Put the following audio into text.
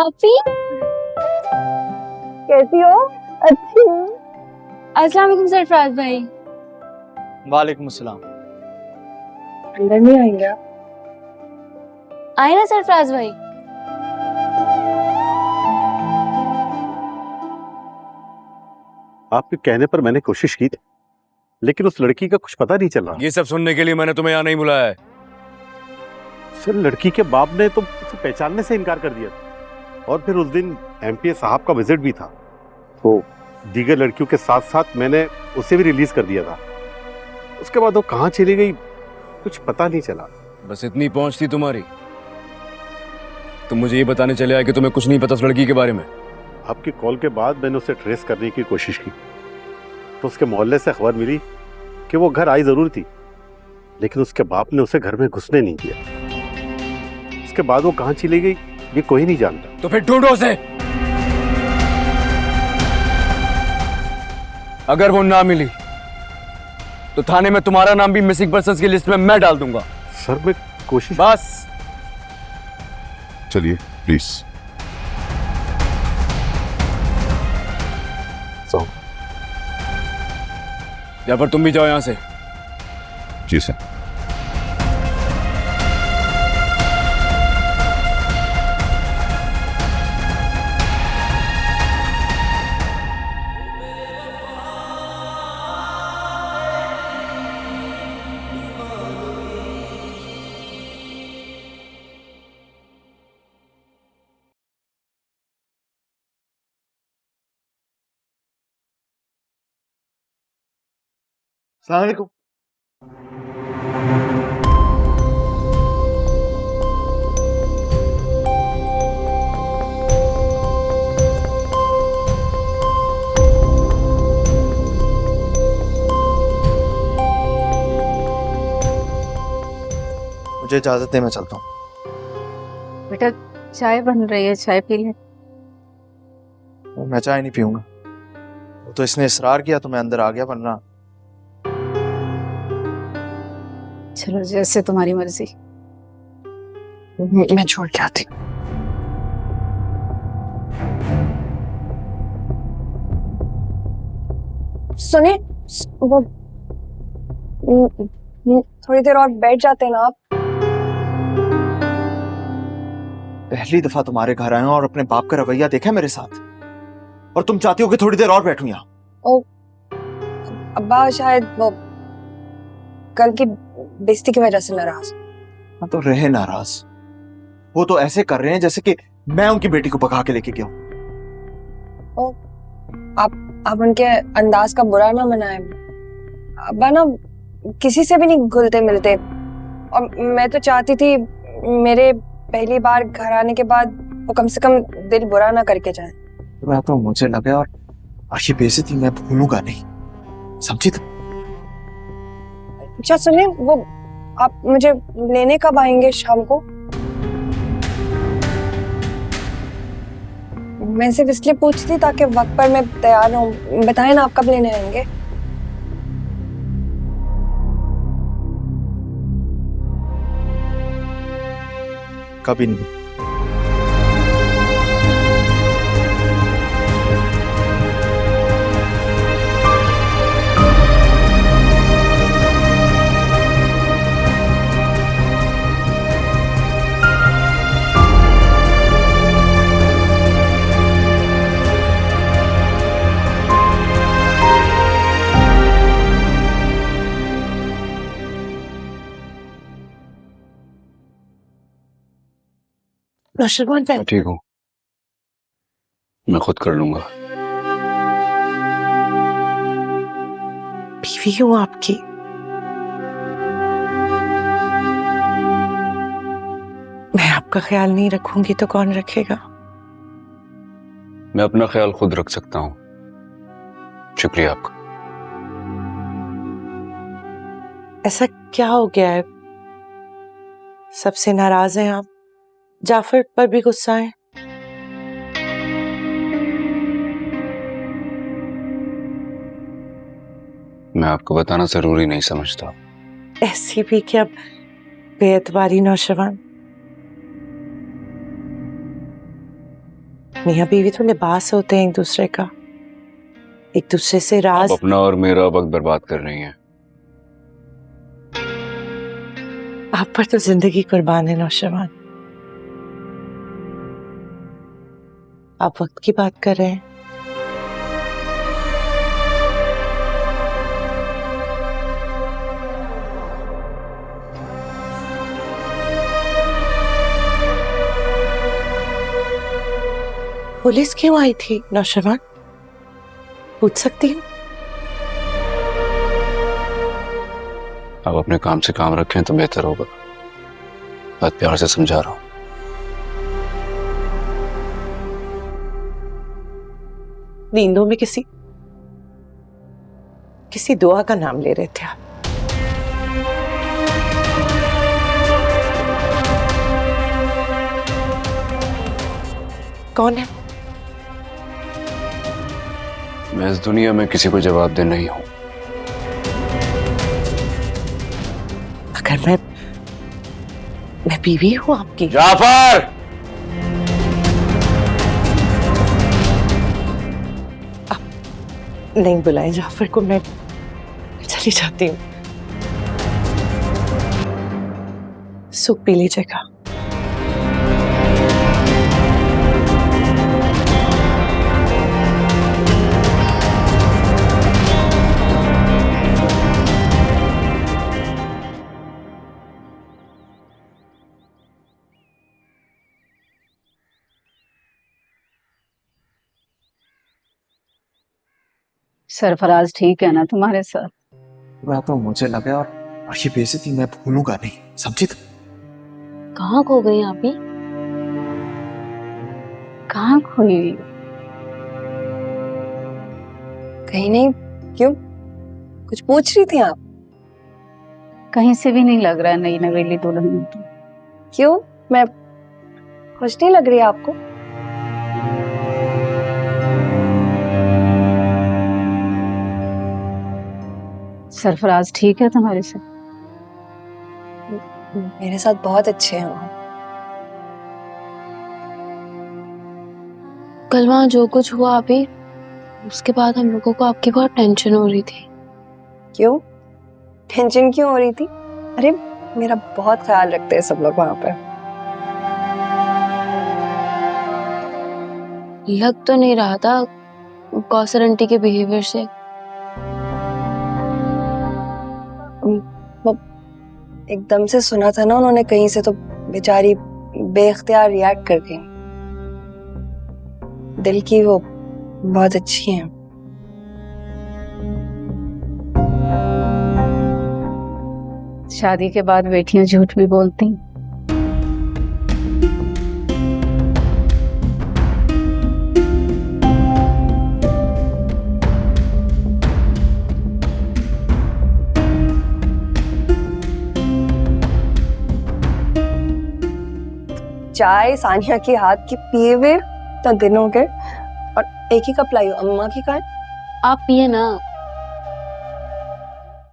भाभी कैसी हो? अच्छी हूँ। अस्सलाम वालेकुम सरफराज भाई। वालेकुम अस्सलाम। अंदर नहीं आएंगे आप? आए ना सरफराज भाई। आपके कहने पर मैंने कोशिश की, लेकिन उस लड़की का कुछ पता नहीं चल रहा। ये सब सुनने के लिए मैंने तुम्हें यहाँ नहीं बुलाया है। फिर लड़की के बाप ने तो उसे पहचानने से इनकार कर दिया था। और फिर उस दिन एमपीए साहब का विजिट भी था, तो दीगर लड़कियों के साथ साथ मैंने उसे भी रिलीज कर दिया था। उसके बाद वो कहाँ चली गई कुछ पता नहीं चला। बस इतनी पहुंच थी तुम्हारी, तुम मुझे ये बताने चले आए कि तुम्हें कुछ नहीं पता उस लड़की के बारे में। आपकी कॉल के बाद मैंने उसे ट्रेस करने की कोशिश की, तो उसके मोहल्ले से खबर मिली कि वो घर आई जरूर थी, लेकिन उसके बाप ने उसे घर में घुसने नहीं दिया। उसके बाद वो कहाँ चली गई ये कोई नहीं जानता। तो फिर ढूंढो उसे। अगर वो ना मिली तो थाने में तुम्हारा नाम भी मिसिंग पर्सन्स की लिस्ट में मैं डाल दूंगा। सर मैं कोशिश। बस चलिए प्लीज। या पर तुम भी जाओ यहां से। जी सर। अस्सलाम वालेकुम। मुझे इजाजत दे, मैं चलता हूँ। बेटा चाय बन रही है, चाय पी ले। मैं चाय नहीं पीऊंगा। तो इसने इसरार किया तो मैं अंदर आ गया, वरना चलो जैसे तुम्हारी मर्जी। मैं छोड़ के आती हूँ। सुने वो थोड़ी देर और बैठ जाते हैं ना आप। पहली दफा तुम्हारे घर आया हूं और अपने बाप का रवैया देखा है मेरे साथ, और तुम चाहती हो कि थोड़ी देर और बैठूं यहाँ। अब्बा शायद वो कल की बेइज्जती की वजह से नाराज। हाँ तो रहे नाराज। वो तो ऐसे कर रहे हैं जैसे कि मैं उनकी बेटी को पका के लेके गया हूं। आप उनके अंदाज का बुरा ना मनाए। अब्बा ना किसी से भी नहीं घुलते मिलते, और मैं तो चाहती थी मेरे पहली बार घर आने के बाद वो कम से कम दिल बुरा ना करके जाए। तो मुझे लगा, और ये बेइज्जती मैं भूलूंगा नहीं, समझी तुम? अच्छा सुनिए, वो आप मुझे लेने कब आएंगे शाम को? मैं सिर्फ इसलिए पूछती ताकि वक्त पर मैं तैयार रहूं। बताएं ना आप कब लेने आएंगे? कभी नहीं। ठीक हूँ, मैं खुद कर लूंगा। बीवी हूँ आपकी। मैं आपका ख्याल नहीं रखूंगी तो कौन रखेगा? मैं अपना ख्याल खुद रख सकता हूँ। शुक्रिया आपका। ऐसा क्या हो गया है? सबसे नाराज हैं आप? जाफर पर भी गुस्सा है? मैं आपको बताना जरूरी नहीं समझता। ऐसी भी क्या बेएतबारी नौजवान। मियाँ बीवी तो लिबास होते हैं एक दूसरे का, एक दूसरे से राज। आप अपना और मेरा वक्त बर्बाद कर रही हैं। आप पर तो जिंदगी कुर्बान है नौशवान। आप वक्त की बात कर रहे हैं। पुलिस क्यों आई थी नौशवान, पूछ सकती हूँ? आप अपने काम से काम रखें तो बेहतर होगा। बात प्यार से समझा रहा हूं। नींदों में किसी दुआ का नाम ले रहे थे आप। कौन है? मैं इस दुनिया में किसी को जवाब दे नहीं हूं। अगर मैं बीवी हूं आपकी। जाफर! नहीं बुलाएं जाफर को, मैं चली जाती हूँ। सूप पी लीजिएगा। सरफराज ठीक है ना तुम्हारे साथ? पूरा तो मुझे लगा, और ये बेइज्जती मैं भूलूंगा नहीं। समझी तुम? कहाँ खो गई आप ही? कहाँ खोई हुई? कहीं नहीं। क्यों, कुछ पूछ रही थी आप? कहीं से भी नहीं लग रहा है नई नवेली दुल्हन में तुम। क्यों, मैं खुश नहीं लग रही आपको? सरफराज ठीक है तुम्हारे साथ? मेरे साथ बहुत अच्छे हैं वो। कल वहाँ जो कुछ हुआ अभी, उसके बाद हम लोगों को आपकी बहुत टेंशन हो रही थी। क्यों, टेंशन क्यों हो रही थी? अरे मेरा बहुत ख्याल रखते हैं सब लोग वहां पर। लग तो नहीं रहा था कौसर आंटी के बिहेवियर से। वो एकदम से सुना था ना उन्होंने कहीं से, तो बेचारी बेख्तियार रिएक्ट कर गई। दिल की वो बहुत अच्छी हैं। शादी के बाद बेटियां झूठ भी बोलती। चाय सानिया के हाथ की पिए हुए तो दिन हो गए, और एक ही कप लाई हो। अम्मा की कहाँ है? आप पिए ना।